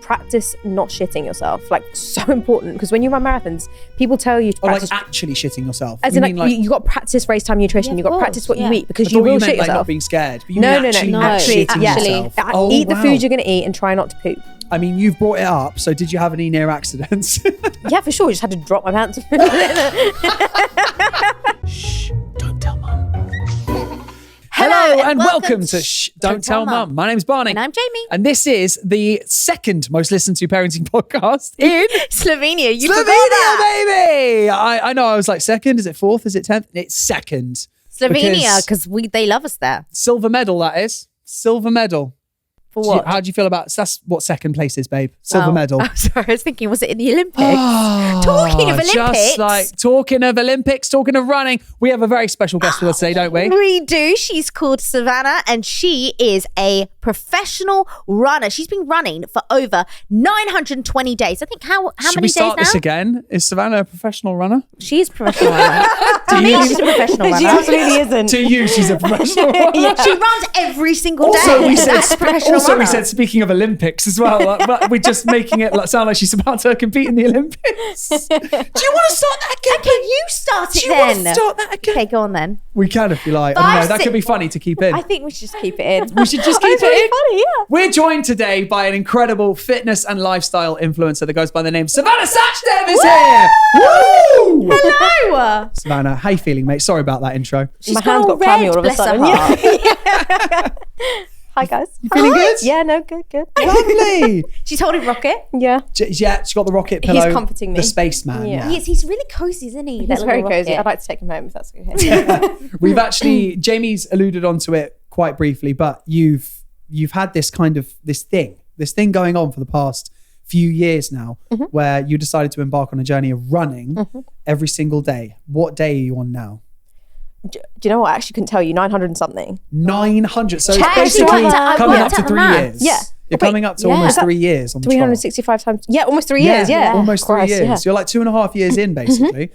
practice not shitting yourself. Like, so important, because when you run marathons, people tell you to practice. Like actually shitting yourself. As in, like you got to practice race time nutrition. You got to practice what you eat, because you will shit yourself. Like not being scared. But you no. Actually, Eat the food you're going to eat and try not to poop. I mean, you've brought it up. So did you have any near accidents? Yeah, for sure. Just had to drop my pants. Shh, don't tell mum. Hello and welcome to Shh, Don't Tell Mum. My name's Barney. And I'm Jamie. And this is the second most listened to parenting podcast in Slovenia. You forgot Slovenia, that. baby. I know. I was like, second? Is it fourth? Is it 10th? It's second. Slovenia, because they love us there. Silver medal, that is. Silver medal. For what? How do you feel about, so that's what second place is, babe. Silver medal. Oh, sorry, I was thinking, was it in the Olympics? Talking of Olympics. Just like talking of Olympics, talking of running, we have a very special guest with us today, don't we? We do. She's called Savannah, and she is a professional runner. She's been running for over 920 days. I think how many days now? Should we start this again? Is Savannah a professional runner? She is a professional runner. To me, she's a professional runner. She absolutely isn't. To you, she's a professional runner. She runs every single day. Also, we said, speaking of Olympics as well, but we're just making it sound like she's about to compete in the Olympics. Do you want to start that again? Okay, you start it Do you then. want to start that again? Okay, go on then. We can if you like. I don't know, that could be funny to keep in. I think we should just keep it in. We should just keep it in. Really funny, yeah. We're joined today by an incredible fitness and lifestyle influencer that goes by the name Savannah Sachdev is here. Woo! Hello. Savannah, how you feeling, mate? Sorry about that intro. My hands got clammy all of a bless her sudden. heart. Yeah. Hi guys. You feeling good? Yeah, no, good. Lovely. She's holding Rocket. Yeah. Yeah, she's got the rocket pillow. He's comforting me. The spaceman. Yeah. He's really cozy, isn't he? He's very cozy. Rocket. I'd like to take him home if that's okay. We've actually, Jamie's alluded onto it quite briefly, but you've had this kind of this thing going on for the past few years now, where you decided to embark on a journey of running every single day. What day are you on now? Do you know what? I actually couldn't tell you. 900 and something. 900. So it's Actually, basically I coming up worked to out 3 the maths. years. Yeah. You're coming up to almost 3 years on the trial. 365 times. Yeah, almost 3 years. Yeah. Almost 3 Christ, years. yeah. You're like 2.5 years in, basically.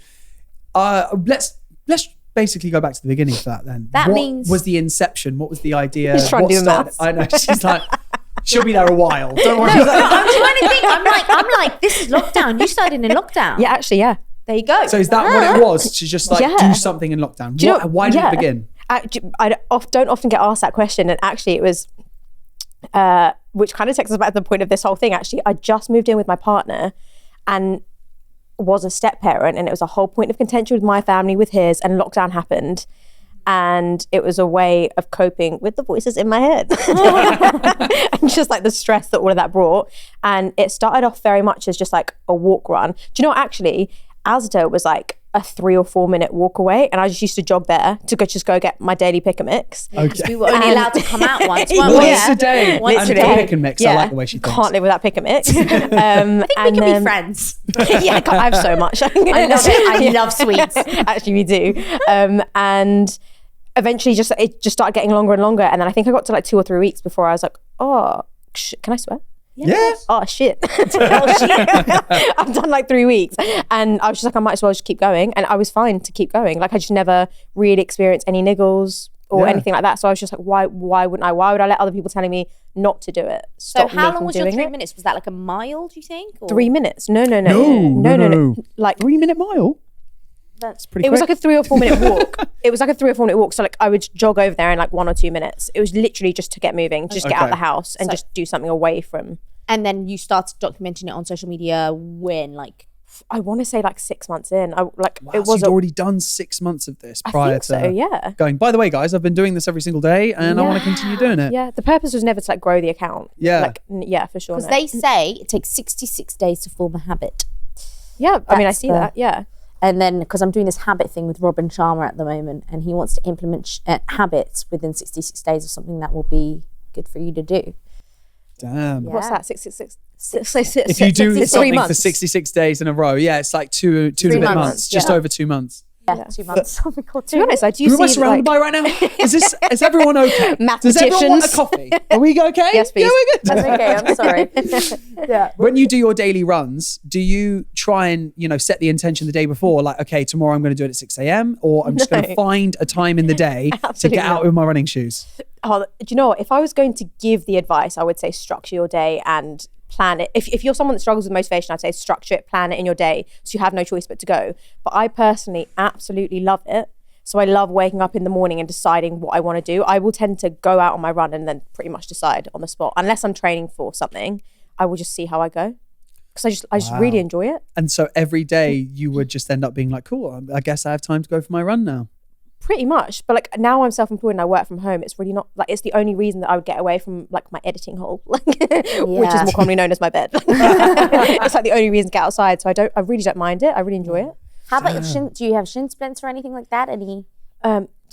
Let's basically go back to the beginning for that then. That what means- was the inception? What was the idea? He's trying to do the maths. I know. She's like, she'll be there a while. Don't worry. I'm trying to think. I'm like, this is lockdown. You started in lockdown. Yeah, actually, yeah. There you go. So is that what it was? To just like do something in lockdown? Do you know- Why did it begin? I don't often get asked that question, and actually it was, which kind of takes us back to the point of this whole thing. Actually, I just moved in with my partner and was a step parent, and it was a whole point of contention with my family, with his, and lockdown happened. And it was a way of coping with the voices in my head and just like the stress that all of that brought. And it started off very much as just like a walk run. Do you know what, actually, Asda was like a 3 or 4 minute walk away, and I just used to jog there to go get my daily pick and mix. Okay. We were only allowed to come out once. Once a day. Once and a day. pick and mix. I like the way she thinks. Can't live without pick and mix. I think we can be friends. Yeah, I have so much. I love it. I love sweets. Actually, we do. And eventually it just started getting longer and longer. And then I think I got to like 2 or 3 weeks before I was like, can I swear? Yeah. Oh shit. I've done like 3 weeks. And I was just like, I might as well just keep going. And I was fine to keep going. Like I just never really experienced any niggles or anything like that. So I was just like, why wouldn't I? Why would I let other people telling me not to do it? So how long was your 3 minutes? Was that like a mile, do you think? Or? 3 minutes? No. No. Like 3 minute mile? That's pretty It quick. was like a 3 or 4 minute walk. It was like a 3 or 4 minute walk. So like I would jog over there in like 1 or 2 minutes. It was literally just to get moving, just get out the house and just do something away from. And then you started documenting it on social media when, like, I want to say like 6 months in. Wow, It was so you'd already done 6 months of this prior to yeah. going, by the way, guys, I've been doing this every single day and I want to continue doing it. Yeah, the purpose was never to like grow the account. Yeah. Like, yeah, for sure. because they say it takes 66 days to form a habit. Yeah, I mean, I That's see that. Yeah. And then, because I'm doing this habit thing with Robin Sharma at the moment, and he wants to implement habits within 66 days of something that will be good for you to do. Damn. Yeah. What's that? 666? If you do 3 something for months. 66 days in a row, it's like two and a bit months, months, just over 2 months. Yeah, 2 months. Oh my God. To be honest, I do Who am I see surrounded by right now? Is everyone okay? Does everyone want a coffee? Are we okay? Yes, please. Yeah, we're good. That's okay, I'm sorry. When you do your daily runs, do you try and, set the intention the day before? Like, okay, tomorrow I'm going to do it at 6 a.m. or I'm just going to find a time in the day to Absolutely get out with my running shoes? Oh, do you know what? If I was going to give the advice, I would say structure your day and plan it. If you're someone that struggles with motivation, I'd say structure it, plan it in your day, so you have no choice but to go. But I personally absolutely love it. So I love waking up in the morning and deciding what I want to do. I will tend to go out on my run and then pretty much decide on the spot. Unless I'm training for something, I will just see how I go. Because I just really enjoy it. And so every day you would just end up being like, cool, I guess I have time to go for my run now. Pretty much. But like now I'm self-employed and I work from home. It's really not like, it's the only reason that I would get away from like my editing hole, which is more commonly known as my bed. It's like the only reason to get outside. So I really don't mind it. I really enjoy it. How about your shin? Do you have shin splints or anything like that? Any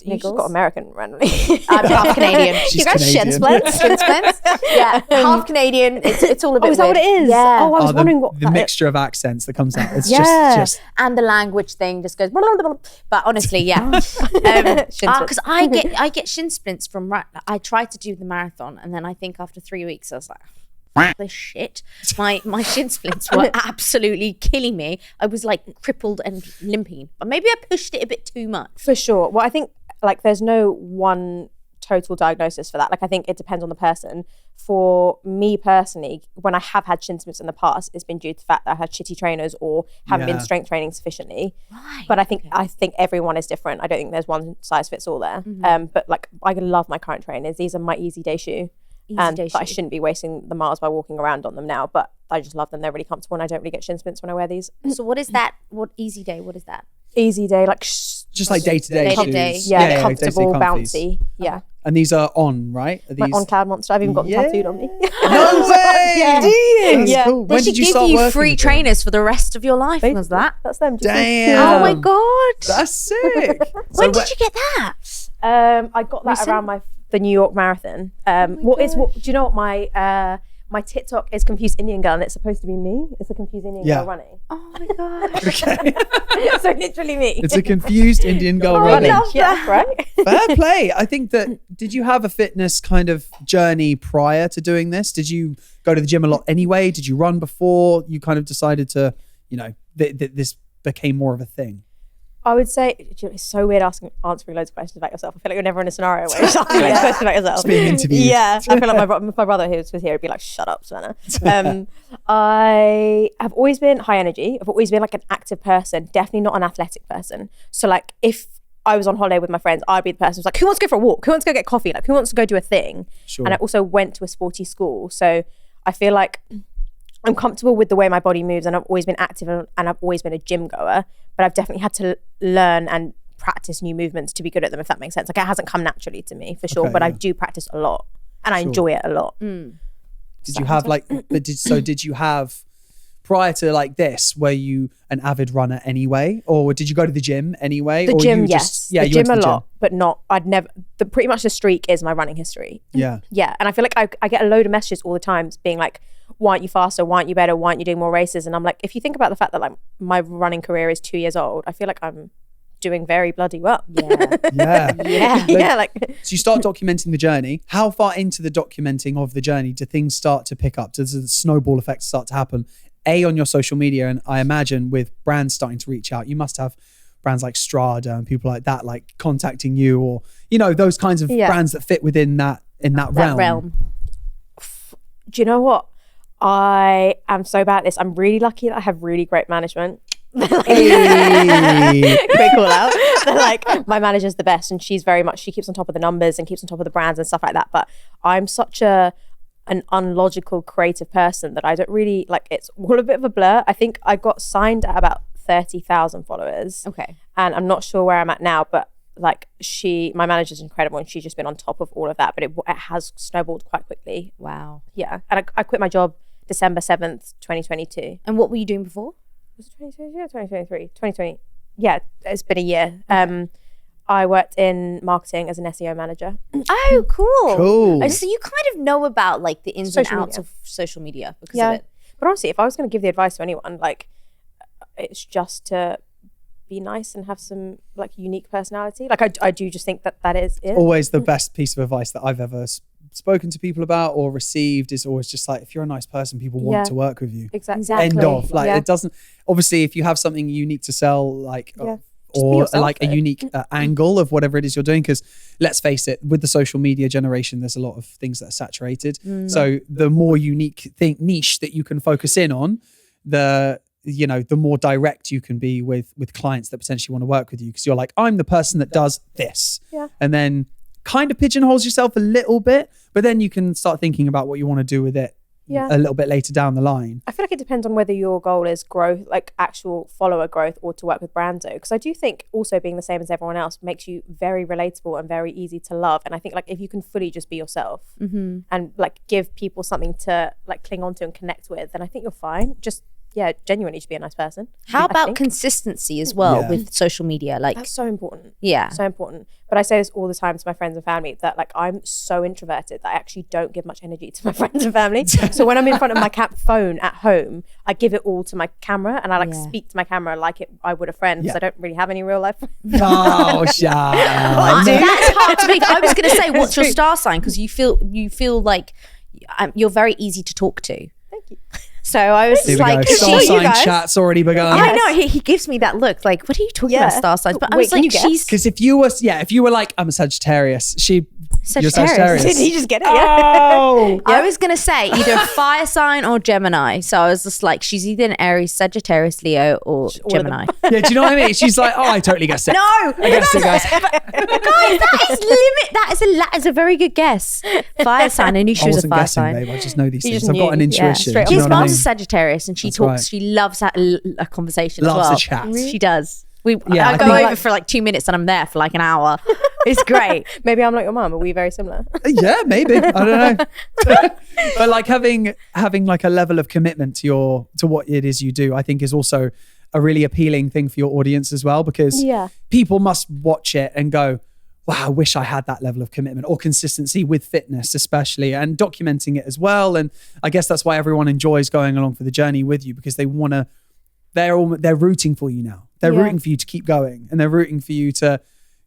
you just got American randomly. I'm half Canadian. She's you guys shin Canadian. splints? Shin splints? Yeah, half Canadian. It's all a bit Oh, is that weird. what it is? Yeah. Oh, I was wondering what the mixture of accents that comes out. It's Yeah. just And the language thing just goes blah, blah, blah, blah. But honestly, yeah. Because I get shin splints from I tried to do the marathon and then I think after 3 weeks I was like, this shit. My shin splints were absolutely killing me. I was like crippled and limping. But maybe I pushed it a bit too much. For sure. Well, I think like there's no one total diagnosis for that. Like I think it depends on the person. For me personally, when I have had shin splints in the past, it's been due to the fact that I had shitty trainers or haven't been strength training sufficiently. Right. But I think everyone is different. I don't think there's one size fits all there. But like I love my current trainers. These are my easy day shoe. But I shouldn't be wasting the miles by walking around on them now. But I just love them. They're really comfortable and I don't really get shin splints when I wear these. So what is that? What easy day? What is that? Easy day, like just like day-to-day Day-to-day. shoes. yeah, comfortable, day-to-day comfies. bouncy. Yeah. And these are on, right? Are My these... on Cloud Monster. I've even got them tattooed on me. No way! Yeah. That's Yeah. cool. They When should did you give start you working free with them? trainers for the rest of your life. Was that? That's them. Just Damn. Oh my god! That's sick. When did you get that? I got that around the New York Marathon. Do you know what my TikTok is confused Indian girl and it's supposed to be me. It's a confused Indian girl running. Oh my god! Okay. So literally me. It's a confused Indian girl I running. love Yeah, right? Fair play. I think that, did you have a fitness kind of journey prior to doing this? Did you go to the gym a lot anyway? Did you run before you kind of decided to, this became more of a thing? I would say it's so weird answering loads of questions about yourself. I feel like you're never in a scenario where you're just asking loads of questions about yourself. Just being interviewed. Yeah, I feel like my brother who was here would be like, "Shut up, Savannah." I have always been high energy. I've always been like an active person, definitely not an athletic person. So like if I was on holiday with my friends, I'd be the person who's like, "Who wants to go for a walk? Who wants to go get coffee? Like, who wants to go do a thing?" Sure. And I also went to a sporty school, so I feel like I'm comfortable with the way my body moves, and I've always been active and I've always been a gym goer, but I've definitely had to learn and practice new movements to be good at them, if that makes sense. Like it hasn't come naturally to me for sure, but I do practice a lot and I enjoy it a lot. Did you have like, did you have, prior to like this, were you an avid runner anyway? Or did you go to the gym anyway? The or gym, you yes. Yeah, the you gym went to a the lot, but not, pretty much the streak is my running history. Yeah. Yeah, and I feel like I get a load of messages all the time being like, why aren't you faster? Why aren't you better? Why aren't you doing more races? And I'm like, if you think about the fact that like my running career is 2 years old, I feel like I'm doing very bloody well. Yeah. Like So you start documenting the journey. How far into the documenting of the journey do things start to pick up? Does the snowball effect start to happen? On your social media, and I imagine with brands starting to reach out, you must have brands like Strada and people like that, like contacting you, or those kinds of brands that fit within that realm. Do you know what? I am so bad at this. I'm really lucky that I have really great management. Great call out. Like my manager's the best, and she keeps on top of the numbers and keeps on top of the brands and stuff like that. But I'm such an unlogical creative person that I don't really like. It's all a bit of a blur. I think I got signed at about 30,000 followers. Okay. And I'm not sure where I'm at now, but like my manager's incredible and she's just been on top of all of that, but it has snowballed quite quickly. Wow. Yeah. And I quit my job December 7th, 2022. And what were you doing before? Was it 2022 or 2023? 2020. Yeah, it's been a year. I worked in marketing as an SEO manager. Oh, cool. Cool. So you kind of know about like the ins Social and outs media. of social media because of it. But honestly, if I was going to give the advice to anyone, like it's just to be nice and have some like unique personality. Like I do just think that is it. Always the best piece of advice that I've ever spoken to people about or received is always just like, if you're a nice person, people want to work with you. Exactly. End of. Like it doesn't, obviously if you have something unique to sell, like or yourself, like a though. unique angle of whatever it is you're doing. Because let's face it, with the social media generation, there's a lot of things that are saturated. So the more unique niche that you can focus in on, the more direct you can be with clients that potentially want to work with you, because you're like, I'm the person that does this. Yeah. And then kind of pigeonholes yourself a little bit, but then you can start thinking about what you want to do with it a little bit later down the line. I feel like it depends on whether your goal is growth, like actual follower growth, or to work with brands though. Because I do think also being the same as everyone else makes you very relatable and very easy to love. And I think like if you can fully just be yourself and like give people something to like cling on to and connect with, then I think you're fine. Just genuinely just be a nice person. How I about think. consistency as well with social media? Like That's so important. Yeah. So important. But I say this all the time to my friends and family that like I'm so introverted that I actually don't give much energy to my friends and family. So when I'm in front of my phone at home, I give it all to my camera and I like speak to my camera like I would a friend, because I don't really have any real life friends. Oh, yeah. that's hard to make. I was going to say, what's your star sign? Because you feel like you're very easy to talk to. Thank you. So I was Here just we like, go. Star sign chat's already begun. I know he gives me that look like, what are you talking about star signs? But I was Wait, can like, you guess? she's Because if you were like, I'm a Sagittarius, you're Sagittarius. Did he just get it? Oh, I was going to say either fire sign or Gemini. So I was just like, she's either an Aries, Sagittarius, Leo, or Gemini. yeah. Do you know what I mean? She's like, I totally guessed it. No, I guessed it, guys. that is a very good guess. Fire sign. I knew she I was a wasn't fire guessing, sign. babe. I just know these You things. just I've got an knew. intuition. Straight Do you His know what I mom's mean? a Sagittarius, and she That's talks. right. She loves a conversation Loves as well. a chat. She does. I I go think- over for like 2 minutes, and I'm there for like an hour. It's great. Maybe I'm like your mum. Are we very similar? Yeah, maybe. I don't know. But like having like a level of commitment to what it is you do, I think is also a really appealing thing for your audience as well, because people must watch it and go, wow, I wish I had that level of commitment or consistency with fitness, especially, and documenting it as well. And I guess that's why everyone enjoys going along for the journey with you, because they want to, they're rooting for you now. They're rooting for you to keep going, and they're rooting for you to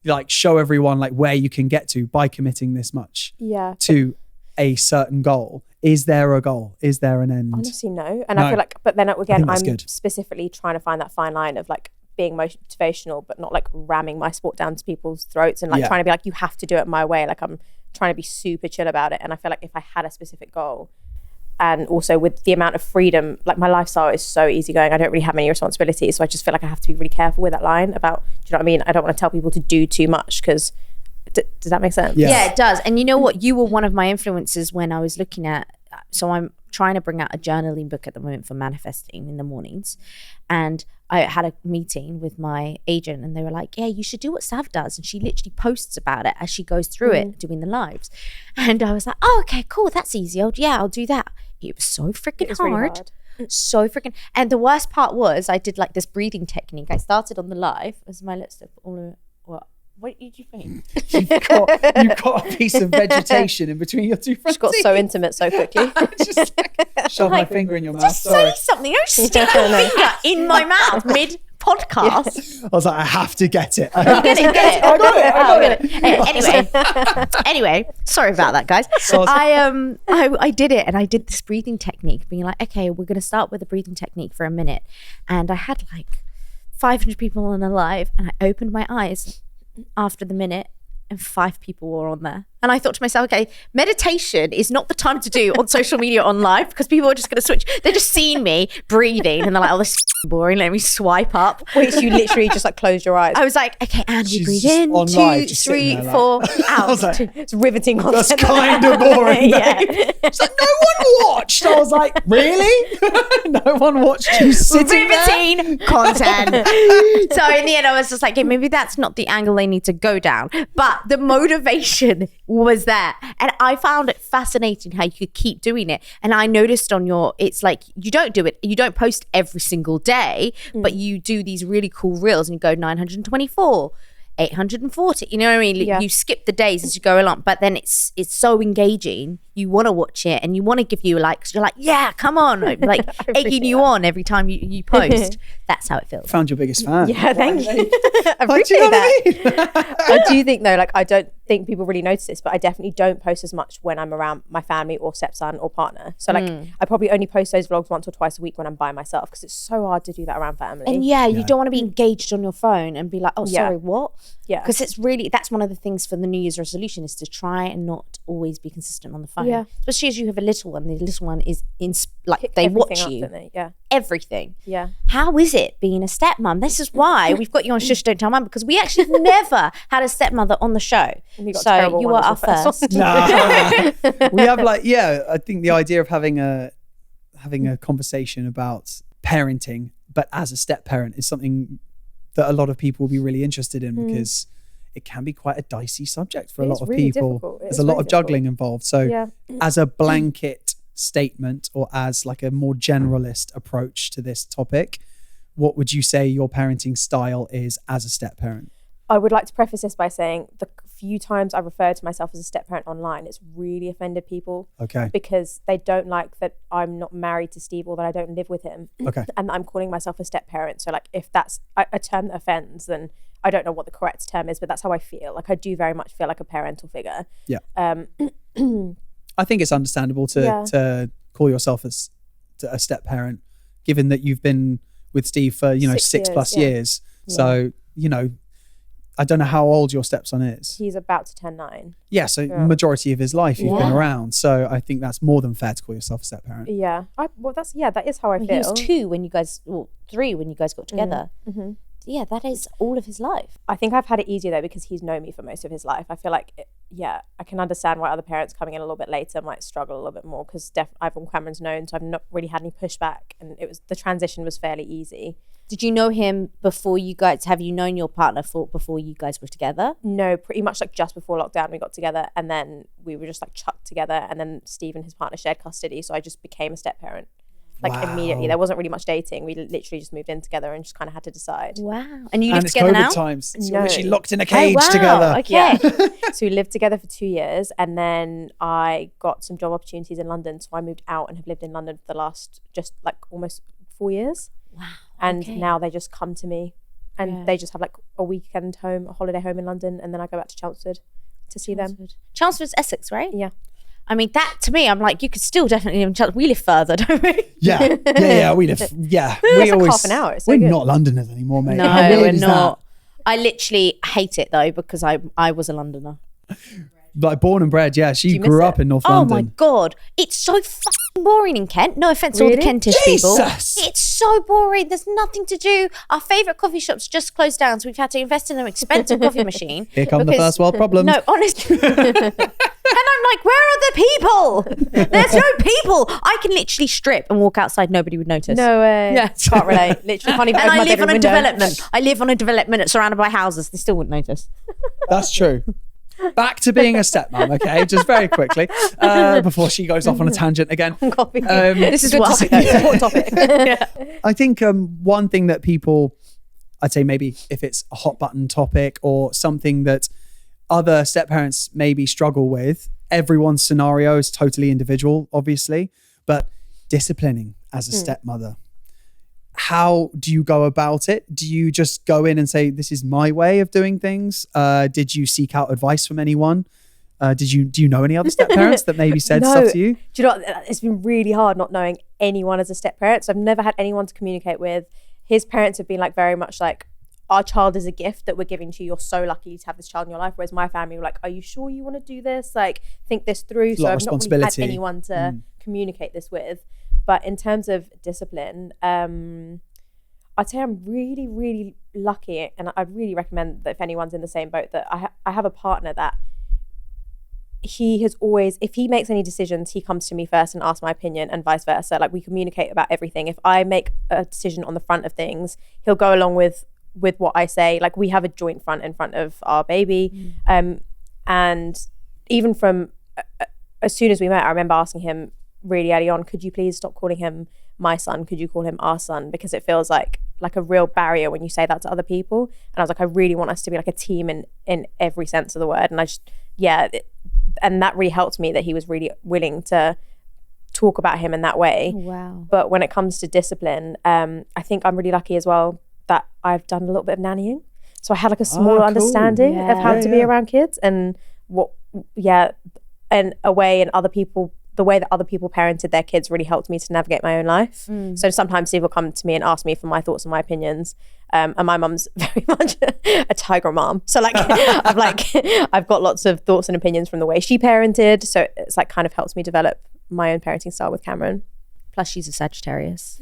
like show everyone like where you can get to by committing this much to a certain goal. Is there a goal? Is there an end? Honestly, no. And I feel like, but then again, I'm good. specifically trying to find that fine line of like being motivational, but not like ramming my sport down to people's throats and like trying to be like, you have to do it my way. Like I'm trying to be super chill about it. And I feel like if I had a specific goal, and also with the amount of freedom, like my lifestyle is so easygoing. I don't really have any responsibilities. So I just feel like I have to be really careful with that line about, do you know what I mean? I don't want to tell people to do too much, because does that make sense? Yeah, it does. And you know what? You were one of my influences when I was looking at, so I'm trying to bring out a journaling book at the moment for manifesting in the mornings. And I had a meeting with my agent, and they were like, yeah, you should do what Sav does. And she literally posts about it as she goes through it, doing the lives. And I was like, oh, okay, cool. That's easy. I'll do that. It was so freaking hard. Really hard. So freaking. And the worst part was I did like this breathing technique. I started on the live as my lips all what did you think? You've got a piece of vegetation in between your two front Just got teeth. so intimate so quickly. Just like, shove my finger in your mouth. Just Sorry. say something. Don't stick your finger in my mouth mid podcast. I was like, I have to get it. Get it. I got it. Anyway, sorry about that, guys. I did it, and I did this breathing technique, being like, okay, we're going to start with a breathing technique for a minute. And I had like 500 people on a live, and I opened my eyes after the minute, and 5 people were on there. And I thought to myself, okay, meditation is not the time to do on social media on live, because people are just going to switch. They're just seeing me breathing, and they're like, oh, this is boring. Let me swipe up. Wait, so you literally just like closed your eyes? I was like, okay, and we She's breathe just in, on 2, live, just sitting 3, there 4, I was out. like, It's riveting that's content. kind of boring. Yeah. It's like, no one watched. I was like, really? No one watched you sitting there? Riveting content. So in the end, I was just like, okay, maybe that's not the angle they need to go down. But the motivation was there. And I found it fascinating how you could keep doing it. And I noticed on it's like, you don't post every single day, but you do these really cool reels, and you go 924, 840, you know what I mean? Yeah. You skip the days as you go along, but then it's so engaging you want to watch it and you want to give you likes. You're like, yeah, come on, like egging you on every time you post. That's how it feels. Found your biggest fan. Yeah, thank you. I Like, do appreciate you know that. what I mean? I do think though, like I don't think people really notice this, but I definitely don't post as much when I'm around my family or stepson or partner. So like I probably only post those vlogs once or twice a week when I'm by myself, because it's so hard to do that around family. And you don't want to be engaged on your phone and be like, oh, sorry, what? Yeah. Because it's really, that's one of the things for the New Year's resolution, is to try and not always be consistent on the phone. Yeah. Especially as you have a little one. The little one is like, Pick they everything watch up, you. don't they? Yeah. Everything. Yeah. How is it being a stepmom? This is why we've got you on Shush Don't Tell Mum, because we actually never had a stepmother on the show. We got a So terrible you one are our as the first first. one. Nah. We have I think the idea of having a conversation about parenting, but as a step parent, is something that a lot of people will be really interested in, because it can be quite a dicey subject for a lot of really people. difficult. There's a lot of juggling involved. So Yeah. as a blanket statement, or as like a more generalist approach to this topic, what would you say your parenting style is as a step parent? I would like to preface this by saying the few times I referred to myself as a step parent online, it's really offended people. Okay. Because they don't like that I'm not married to Steve, or that I don't live with him. Okay. And I'm calling myself a step parent. So like if that's a term that offends, then I don't know what the correct term is, but that's how I feel. Like I do very much feel like a parental figure. Yeah. I think it's understandable to call yourself as a step parent, given that you've been with Steve for 6+ years. Yeah. So I don't know how old your stepson is. He's about to turn 9. Yeah, so majority of his life you've been Yeah. around. So I think that's more than fair to call yourself a step parent. Yeah. That is how I He feel. was 2 when you guys, 3 when you guys got together. Yeah, that is all of his life. I think I've had it easier though, because he's known me for most of his life. I feel like, I can understand why other parents coming in a little bit later might struggle a little bit more, because Ivan Cameron's known, so I've not really had any pushback, and the transition was fairly easy. Did you know him before you guys, have you known your partner before you guys were together? No, pretty much like just before lockdown we got together, and then we were just like chucked together, and then Steve and his partner shared custody, so I just became a step parent. Immediately. There wasn't really much dating. We literally just moved in together and just kind of had to decide. Wow. And you And live it's together COVID now? times. So No. you're literally locked in a cage wow. together. Okay. Yeah. So we lived together for 2 years, and then I got some job opportunities in London, so I moved out and have lived in London for the last just like almost 4 years. Wow. And Okay. now they just come to me, and they just have like a weekend home, a holiday home in London, and then I go back to Chelmsford to see them. Chelmsford's Essex, right? Yeah. I mean, that to me, I'm like, you could still definitely live in Chelmsford. We live further, don't we? Yeah. We live. Yeah, we like half an hour. It's so we're good. not Londoners anymore, mate. No, How weird we're is not. I literally hate it though, because I was a Londoner. that? Like born and bred. Yeah, she you miss grew it? up in North Oh London. my God. It's so fucking boring in Kent. No offense to all the Really? Kentish people. Jesus. It's so boring. There's nothing to do. Our favourite coffee shops just closed down, so we've had to invest in an expensive coffee machine. Here come the because- first world problems. No, honestly. And I'm like, where are the people? There's no people. I can literally strip and walk outside. Nobody would notice. No way. Yeah. Can't relate. Literally can't even And open I my live on bedroom a window. development. I live on a development surrounded by houses. They still wouldn't notice. That's true. Back to being a stepmom, okay? Just very quickly, before she goes off on a tangent again. Coffee. This is Good what topic, though. It's a hot topic. I think one thing that people, I'd say maybe if it's a hot button topic or something that other step parents maybe struggle with, everyone's scenario is totally individual, obviously, but disciplining as a stepmother. How do you go about it? Do you just go in and say, this is my way of doing things? Did you seek out advice from anyone? Do you know any other step parents that maybe said stuff to you? Do you know what? It's been really hard not knowing anyone as a step parent. So I've never had anyone to communicate with. His parents have been like very much like, our child is a gift that we're giving to you. You're so lucky to have this child in your life. Whereas my family were like, are you sure you want to do this? Like, think this through. So I've not really had anyone to communicate this with. But in terms of discipline, I'd say I'm really, really lucky. And I'd really recommend that if anyone's in the same boat, that I have a partner that he has always, if he makes any decisions, he comes to me first and asks my opinion, and vice versa. Like, we communicate about everything. If I make a decision on the front of things, he'll go along with what I say. Like, we have a joint front in front of our baby. And even from as soon as we met, I remember asking him really early on, could you please stop calling him my son? Could you call him our son? Because it feels like like a real barrier when you say that to other people. And I was like, I really want us to be like a team in every sense of the word. And I just, and that really helped me that he was really willing to talk about him in that way. Wow. But when it comes to discipline, I think I'm really lucky as well that I've done a little bit of nannying. So I had like a small understanding of how to be around kids and and a way and other people, the way that other people parented their kids really helped me to navigate my own life. So sometimes people come to me and ask me for my thoughts and my opinions. And my mum's very much a tiger mom. So like, I've got lots of thoughts and opinions from the way she parented. So it's like kind of helps me develop my own parenting style with Cameron. Plus, she's a Sagittarius.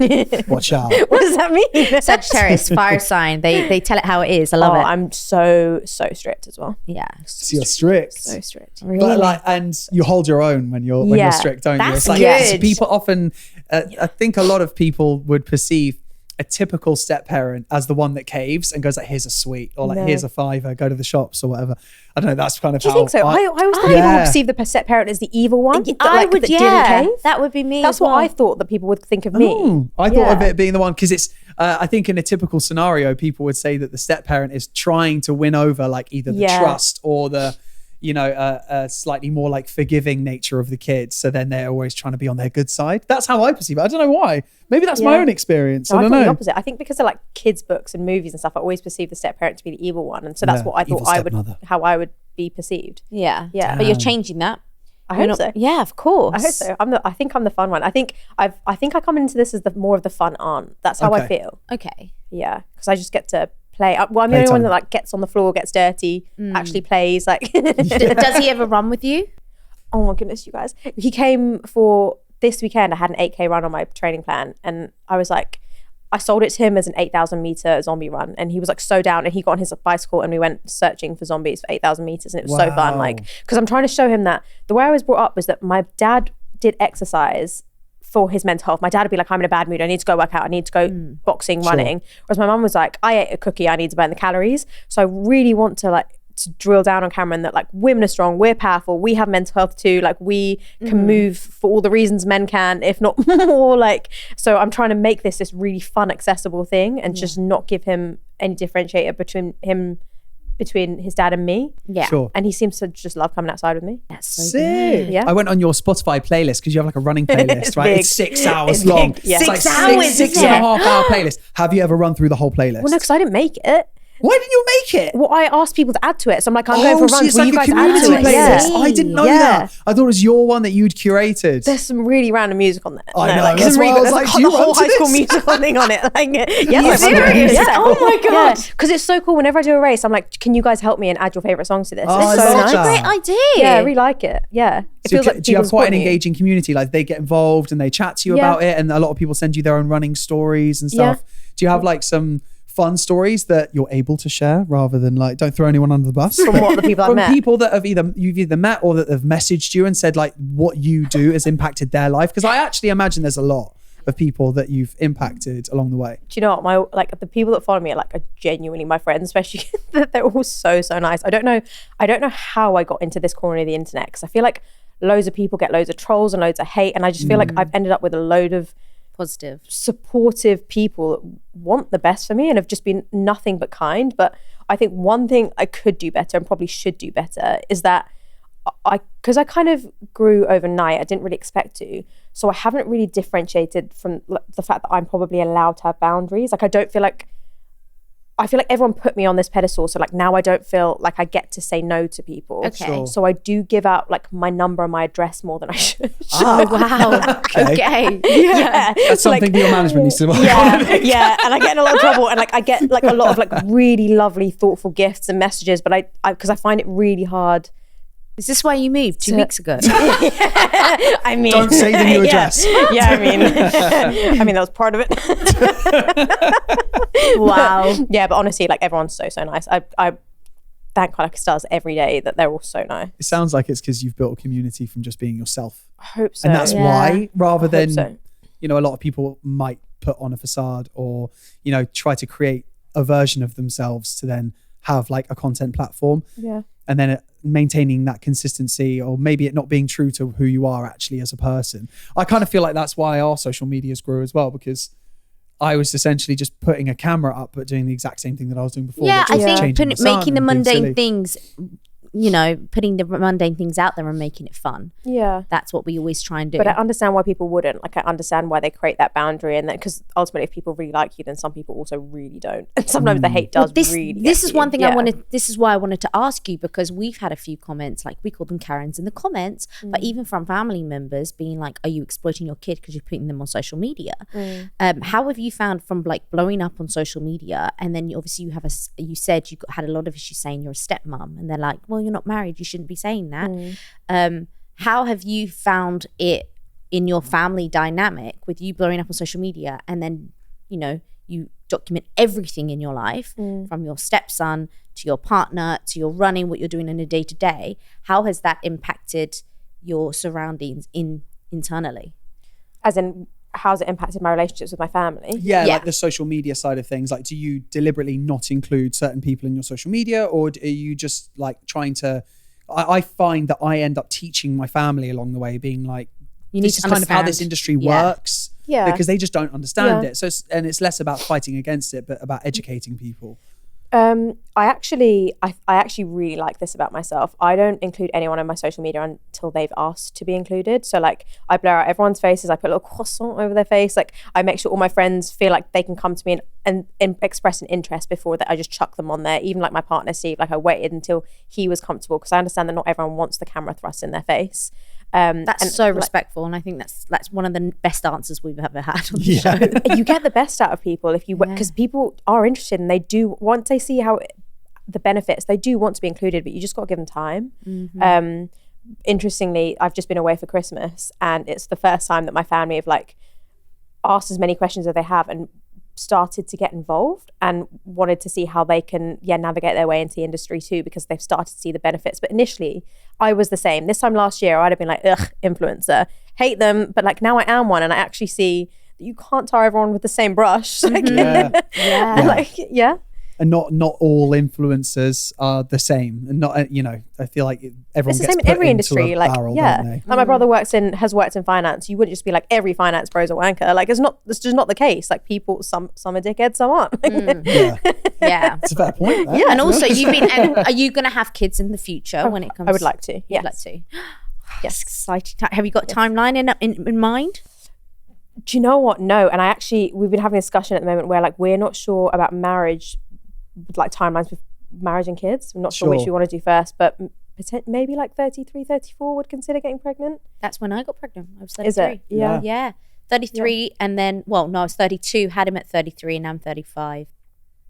Watch out. What does that mean? Sagittarius, fire sign. They tell it how it is. I love it. I'm so strict as well. Yeah. So you're strict. So strict. Really? But like, and you hold your own when you're strict, don't you? That's It's like, good. people often, I think a lot of people would perceive a typical step parent as the one that caves and goes like, here's a sweet, or like, here's a $5, go to the shops or whatever. I don't know, that's kind of Do you think so? I always thought people would perceive the step parent as the evil one. That didn't cave. That would be me. That's as well. what I thought that people would think of me. I thought of it being the one, because it's, I think in a typical scenario, people would say that the step parent is trying to win over like either the trust or the, a slightly more like forgiving nature of the kids. So then they're always trying to be on their good side. That's how I perceive it. I don't know why. Maybe that's my own experience. No, I don't thought know. the opposite. I think because of like kids' books and movies and stuff, I always perceived the step parent to be the evil one, and so that's what I thought how I would be perceived. Yeah. Yeah. But you're changing that. I hope so. Yeah, of course. I hope so. I think I'm the fun one. I think I come into this as more of the fun aunt. That's how I feel. Okay. Yeah, because I just get to play. Well, I'm the only one that like gets on the floor, gets dirty, actually plays. Like, does he ever run with you? Oh my goodness, you guys! He came for this weekend. I had an 8K run on my training plan, and I was like, I sold it to him as an 8,000 meter zombie run, and he was like so down, and he got on his bicycle and we went searching for zombies for 8,000 meters, and it was so fun. Like, because I'm trying to show him that the way I was brought up was that my dad did exercise for his mental health. My dad would be like, I'm in a bad mood, I need to go work out, I need to go boxing, running. Whereas my mum was like, I ate a cookie, I need to burn the calories. So I really want to drill down on Cameron that like, women are strong, we're powerful, we have mental health too, like we can move for all the reasons men can, if not more. Like, so I'm trying to make this really fun, accessible thing, and just not give him any differentiator between his dad and me. Yeah. Sure. And he seems to just love coming outside with me. That's so Sick. good. Yeah. I went on your Spotify playlist because you have like a running playlist, It's right? big. It's 6 hours It's long. big. Yeah. It's like 6 hours, six isn't and a it? half hour playlist. Have you ever run through the whole playlist? Well, no, because I didn't make it. Why didn't you make it? Well, I asked people to add to it. So I'm like, I'm going for runs. It's Will like you a guys add community to it? playlist. Yeah. I didn't know Yeah. that. I thought it was your one that you'd curated. There's some really random music on there. I know, Like, that's some why I was there's like, like do you the whole run to High School this? Musical thing on it. Like, yes, you I run serious? it. Yeah. Oh my God. Because it's so cool. Whenever I do a race, I'm like, can you guys help me and add your favorite songs to this? Oh, It's I so love nice. that. Great idea. Yeah, I really like it. Yeah. It So feels like do you have people quite an support me. engaging community? Like they get involved and they chat to you about it, and a lot of people send you their own running stories and stuff. Do you have like some fun stories that you're able to share rather than like, don't throw anyone under the bus? From what the people I've From met. people that you've either met or that have messaged you and said like what you do has impacted their life? Because I actually imagine there's a lot of people that you've impacted along the way. Do you know what, the people that follow me are genuinely my friends, especially they're all so nice. I don't know how I got into this corner of the internet, because I feel like loads of people get loads of trolls and loads of hate, and I just feel like I've ended up with a load of Positive. supportive people that want the best for me and have just been nothing but kind. But I think one thing I could do better and probably should do better is that because I kind of grew overnight, I didn't really expect to, so I haven't really differentiated from the fact that I'm probably allowed to have boundaries. I feel like everyone put me on this pedestal, so now I don't feel like I get to say no to people. Okay. Sure. So I do give out my number and my address more than I should. Oh, wow. Okay. Yeah. That's something that your management needs to work on. Yeah, and I get in a lot of trouble, and I get a lot of really lovely, thoughtful gifts and messages, but I because I find it really hard. Is this why you moved 2 weeks ago? I mean, Don't say the new address. Yeah, I mean that was part of it. Wow. Yeah, but honestly, everyone's so nice. I thank God stars every day that they're all so nice. It sounds like it's because you've built a community from just being yourself. I hope so. And that's why, rather than, so. a lot of people might put on a facade or, try to create a version of themselves to then have a content platform. Yeah. And then maintaining that consistency, or maybe it not being true to who you are actually as a person. I kind of feel like that's why our social medias grew as well, because I was essentially just putting a camera up, but doing the exact same thing that I was doing before. Yeah, I think changing the sun making the and being silly. mundane things, you know, putting the mundane things out there and making it fun. Yeah. That's what we always try and do. But I understand why people wouldn't. Like, I understand why they create that boundary, and then because ultimately, if people really like you, then some people also really don't, and sometimes the hate does really. This is get one you. thing I wanted. This is why I wanted to ask you, because we've had a few comments, like we call them Karens in the comments, but even from family members being like, "Are you exploiting your kid because you're putting them on social media?" How have you found from like blowing up on social media, and then obviously you said you had a lot of issues saying you're a stepmom, and they're like, "Well, you're not married, you shouldn't be saying that." How have you found it in your family dynamic with you blowing up on social media, and then, you know, you document everything in your life from your stepson to your partner to your running, what you're doing in a day-to-day? How has that impacted your surroundings internally? As in, how's it impacted my relationships with my family? Yeah, like the social media side of things. Like, do you deliberately not include certain people in your social media, or are you just like trying to... I find that I end up teaching my family along the way, being like, this is kind of how this industry works. Yeah. Because they just don't understand it. So, it's less about fighting against it, but about educating people. I actually really like this about myself. I don't include anyone on my social media until they've asked to be included. So like, I blur out everyone's faces. I put a little croissant over their face. Like, I make sure all my friends feel like they can come to me and express an interest before that I just chuck them on there. Even like my partner Steve, like I waited until he was comfortable, because I understand that not everyone wants the camera thrust in their face. That's so respectful, and I think that's one of the best answers we've ever had on the show. You get the best out of people if you, because people are interested, and they do, once they see how the benefits, they do want to be included, but you just got to give them time. Interestingly, I've just been away for Christmas, and it's the first time that my family have like asked as many questions as they have, and started to get involved and wanted to see how they can navigate their way into the industry too, because they've started to see the benefits. But initially I was the same. This time last year I'd have been like, ugh, influencer, hate them. But like, now I am one, and I actually see that you can't tar everyone with the same brush. Like, And not all influencers are the same, and not, you know, I feel like everyone it's the gets same in put every into industry. a Like, barrel, don't they? like my brother has worked in finance. You wouldn't just be like, every finance bro's a wanker. Like, it's just not the case. Like, people, some are dickheads, some aren't. Yeah, it's a fair point. Though. Yeah, and also and are you going to have kids in the future when it comes? I would like to. Yes. You'd like to. Yes, exciting. Have you got a timeline in mind? Do you know what? No. And we've been having a discussion at the moment where like, we're not sure about marriage, like timelines with marriage and kids. I'm not sure which we want to do first, but maybe like 33, 34 would consider getting pregnant. That's when I got pregnant. I was 33. Is it? Yeah. 33 and then, I was 32, had him at 33, and now I'm 35.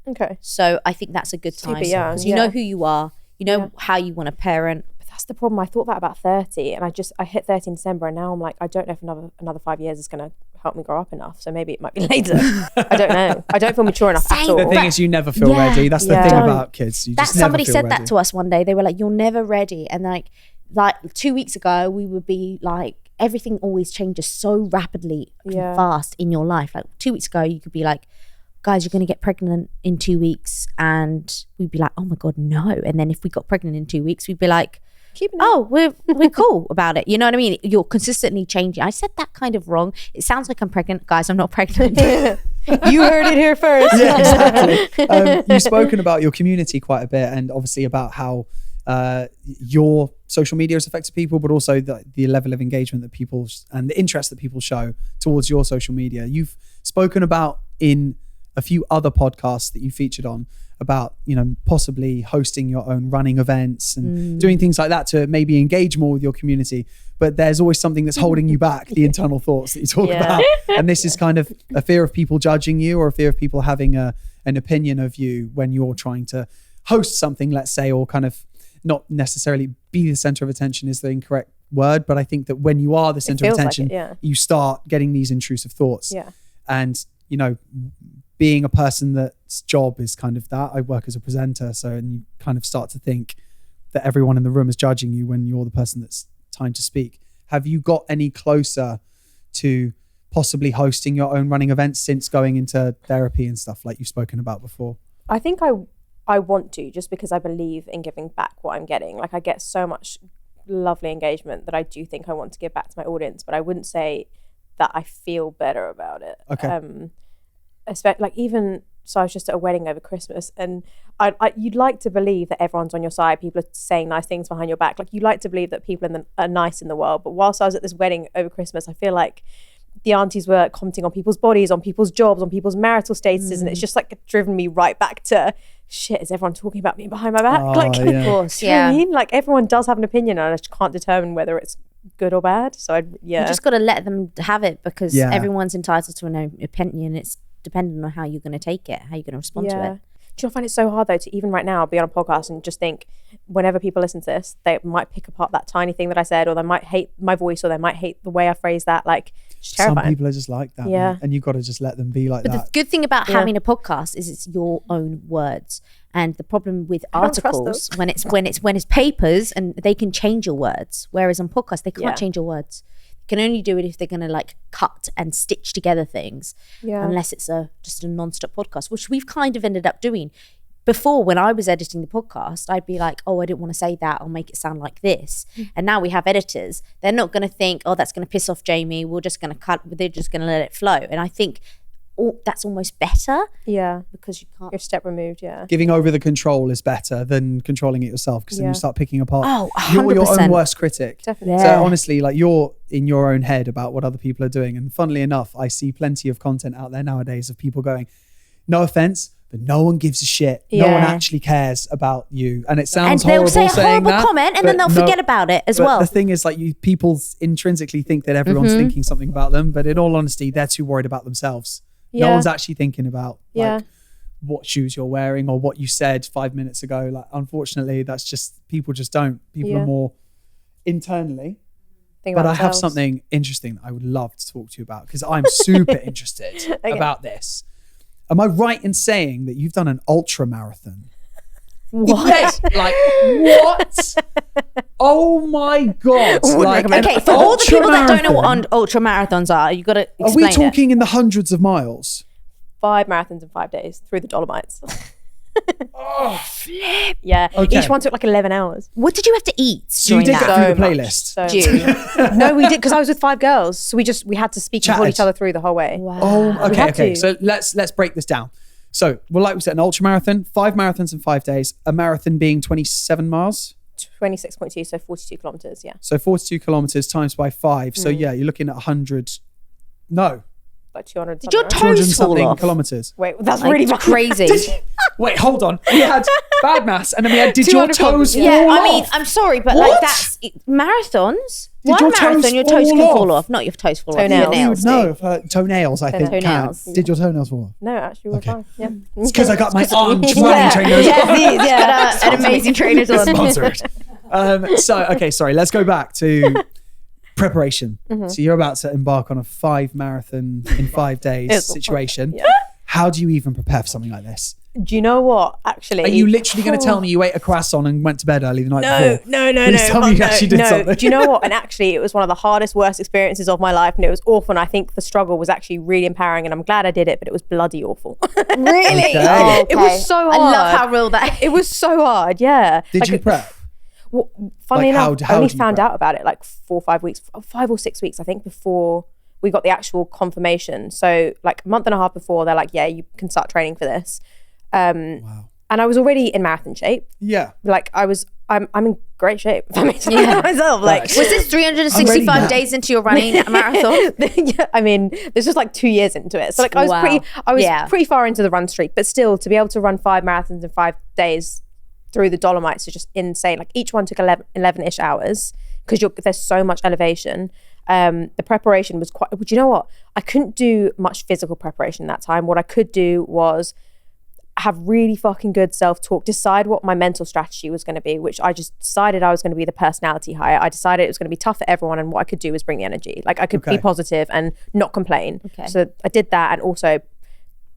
Okay. So I think that's a good time. Super young, because you know who you are, you know how you want to parent. But that's the problem. I thought that about 30, and I hit 30 in December, and now I'm like, I don't know if another 5 years is going to help me grow up enough. So maybe it might be later. I don't know. I don't feel mature enough at all. The thing is, you never feel ready. That's the thing about kids. You just somebody never feel said ready. that to us one day. They were like, "You're never ready," and like 2 weeks ago, we would be like, everything always changes so rapidly and fast in your life. Like 2 weeks ago, you could be like, guys, you're going to get pregnant in 2 weeks. And we'd be like, oh my God, no. And then if we got pregnant in 2 weeks, we'd be like, we're cool about it. You know what I mean? You're consistently changing. I said that kind of wrong. It sounds like I'm pregnant. Guys, I'm not pregnant. You heard it here first. Yeah, exactly. You've spoken about your community quite a bit, and obviously about how your social media has affected people, but also the level of engagement that people and the interest that people show towards your social media. You've spoken about in a few other podcasts that you featured on about, you know, possibly hosting your own running events and doing things like that to maybe engage more with your community. But there's always something that's holding you back, the internal thoughts that you talk about. And this is kind of a fear of people judging you, or a fear of people having an opinion of you when you're trying to host something, let's say, or kind of not necessarily be the center of attention is the incorrect word. But I think that when you are the center of attention, you start getting these intrusive thoughts. Yeah. And, you know, being a person that's job is kind of that. I work as a presenter, and you kind of start to think that everyone in the room is judging you when you're the person that's time to speak. Have you got any closer to possibly hosting your own running events since going into therapy and stuff like you've spoken about before? I think I want to, just because I believe in giving back what I'm getting. Like, I get so much lovely engagement that I do think I want to give back to my audience, but I wouldn't say that I feel better about it. Okay. especially like even so I was just at a wedding over Christmas, and you'd like to believe that everyone's on your side, people are saying nice things behind your back, like you like to believe that people are nice in the world. But whilst I was at this wedding over Christmas, I feel like the aunties were commenting on people's bodies, on people's jobs, on people's marital statuses, and it's just like driven me right back to shit, is everyone talking about me behind my back? Of course, you know what I mean? Like everyone does have an opinion, and I just can't determine whether it's good or bad. So you just got to let them have it, because everyone's entitled to an opinion. It's dependent on how you're going to take it, how you're going to respond to it. Do you not find it so hard though to even right now be on a podcast and just think, whenever people listen to this, they might pick apart that tiny thing that I said, or they might hate my voice, or they might hate the way I phrase that. Like, it's terrifying. Some people are just like that, man. And you've got to just let them be like that. But the good thing about having a podcast is it's your own words. And the problem with articles, when it's papers, and they can change your words, whereas on podcasts they can't change your words. They can only do it if they're going to like cut and stitch together things, unless it's just a non-stop podcast, which we've kind of ended up doing. Before, when I was editing the podcast, I'd be like, oh, I didn't want to say that, I'll make it sound like this. And now we have editors. They're not going to think, oh, that's going to piss off Jamie, we're just going to cut, they're just going to let it flow. And I think that's almost better. Yeah. Because you can't. You're a step removed, Giving over the control is better than controlling it yourself, because then you start picking apart. Oh, 100%. You're your own worst critic. Definitely. So honestly, like you're in your own head about what other people are doing. And funnily enough, I see plenty of content out there nowadays of people going, no offense, but no one gives a shit. No one actually cares about you. And it sounds horrible saying that. And they'll say a horrible comment and then they'll forget about it as well. The thing is, like, people intrinsically think that everyone's thinking something about them, but in all honesty, they're too worried about themselves. No one's actually thinking about like what shoes you're wearing or what you said 5 minutes ago. Like, unfortunately, that's just, people just don't. People are more internally. But I have something interesting that I would love to talk to you about, because I'm super interested about this. Am I right in saying that you've done an ultra marathon? What? Yes, like, what? Oh my God. Like, okay, for all the people that don't know what ultra marathons are, you've got to explain. Are we talking in the hundreds of miles? 5 marathons in 5 days through the Dolomites. Oh, flip. Yeah. Okay. Each one took like 11 hours. What did you have to eat? So you did get through the playlist? No, we did, because I was with 5 girls. So we had to speak and hold each other through the whole way. Wow. Oh, okay. So let's break this down. So, well, like we said, an ultra marathon, 5 marathons in 5 days, a marathon being 27 miles. 26.2, so 42 kilometers, So 42 kilometers times by 5. So you're looking at 100, no. Like 200. Did your toes fall off? Kilometers. Wait, that's really crazy. Wait, hold on. We had bad mass, and then we had, did your toes fall off? I mean, I'm sorry, but like that's marathons. One marathon, your toes can fall off. Not your toes fall off. Toenails. Your nails. No, toenails, I think. Toenails. Did your toenails fall off? No, actually, we're fine. Yeah. It's because I got my running trainers on. An amazing trainers on. Sponsored. Sorry, let's go back to preparation. So you're about to embark on a 5 marathon in 5 days situation. How do you even prepare for something like this? Do you know what, actually? Are you literally going to tell me you ate a croissant and went to bed early the night before? No. Please tell me you actually did something. Do you know what? And actually, it was one of the hardest, worst experiences of my life, and it was awful. And I think the struggle was actually really empowering, and I'm glad I did it, but it was bloody awful. Really? Okay. Oh, okay. It was so hard. I love how real that is. It was so hard, yeah. Did you prep? Well, funnily enough, I only found out about it like 4 or 5 weeks, 5 or 6 weeks, I think, before we got the actual confirmation. So like a month and a half before, they're like, yeah, you can start training for this. Wow. And I was already in marathon shape. Yeah. Like I'm in great shape. If I mean myself. Like, was this 365 days into your running marathon? Yeah, I mean, this was like 2 years into it. So like I was pretty far into the run streak, but still to be able to run 5 marathons in 5 days through the Dolomites is just insane. Like each one took 11-ish hours, because there's so much elevation. The preparation was quite, but you know what? I couldn't do much physical preparation that time. What I could do was have really fucking good self-talk, decide what my mental strategy was going to be, which I just decided I was going to be the personality hire. I decided it was going to be tough for everyone, and what I could do was bring the energy. Like I could be positive and not complain. So I did that, and also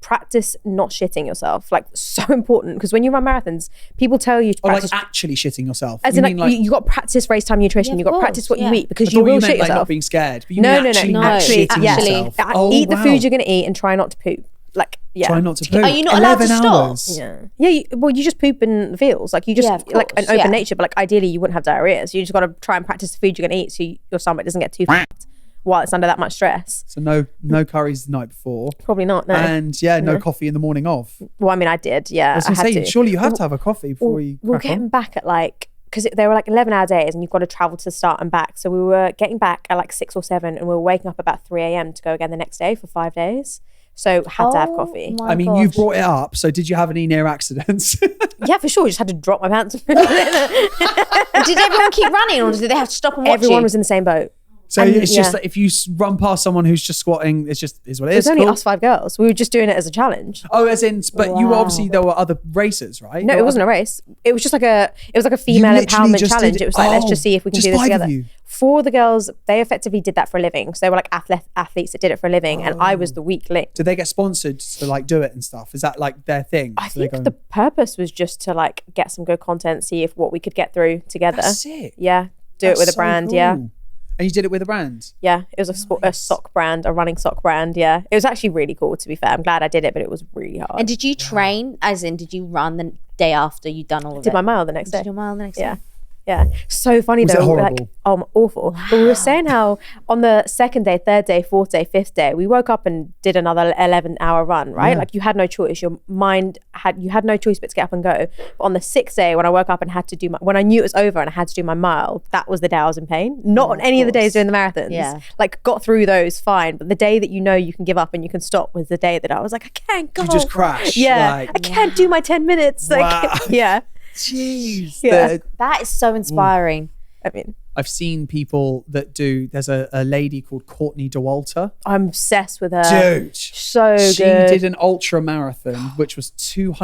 practice not shitting yourself. Like, so important, because when you run marathons, people tell you to practice, like actually shitting yourself. As in, like you got to practice race time nutrition. You got to practice what you eat, because you will shit yourself. Like not being scared. But you no. Actually, eat the food you're going to eat and try not to poop. Like, yeah. Try not to poop. Are you not allowed to stop? Yeah. You just poop in the fields. Like you just like an open nature, but like ideally you wouldn't have diarrhea. So you just got to try and practice the food you're going to eat, so your stomach doesn't get too fat. while it's under that much stress. So no curries the night before. Probably not, no. And no coffee in the morning of. Well, I mean, I did, yeah. I was going to say, surely you have to have a coffee before you We're crack on. getting back at like, because they were like 11-hour days and you've got to travel to the start and back. So we were getting back at like 6 or 7 and we were waking up about 3 a.m. to go again the next day for 5 days. So had to have coffee. my I mean, gosh. you've brought it up. So did you have any near accidents? Yeah, for sure. Just had to drop my pants. Did everyone keep running, or did they have to stop and watch Everyone you? was in the same boat. So And, it's just yeah. like if you run past someone who's just squatting, it's just is what it It was is. only Cool. us 5 girls. We were just doing it as a challenge. Oh, as in, but you Wow. obviously there were other racers, right? No, There it were wasn't a other- race. It was just like a female literally empowerment just challenge. did- It was like, let's just see if we can just do this 5 of together. you? 4 of the girls, they effectively did that for a living. So they were like athletes that did it for a living, and I was the weak link. Did they get sponsored to like do it and stuff? Is that like their thing? I So they think go- the purpose was just to like get some good content, see if what we could get through together. That's sick. Yeah, do it with a so brand. cool. Yeah, And you did it with a brand. yeah. It was a sock brand, a running sock brand. Yeah, it was actually really cool. To be fair, I'm glad I did it, but it was really hard. And did you train, as in, did you run the day after you'd done all of did it? my mile the next day. Did your mile the next Yeah. day? Yeah, so funny Was it though. horrible? Like, awful. Wow. But we were saying how on the 2nd day, 3rd day, 4th day, 5th day, we woke up and did another 11-hour run. Right, Yeah. like you had no choice. Your mind had no choice but to get up and go. But on the 6th day, when I woke up and had to do when I knew it was over and I had to do my mile, that was the day I was in pain. Not on any of the days doing the marathons. Yeah. Like got through those fine, but the day that you know you can give up and you can stop was the day that I was like, I can't go. You just crash. Yeah, Like, I can't do my 10 minutes. Like, Wow. yeah. jeez. Yeah. That is so inspiring. I mean, I've seen people that do. There's a lady called Courtney DeWalter. I'm obsessed with her. Dude, So she good. did an ultra marathon, which was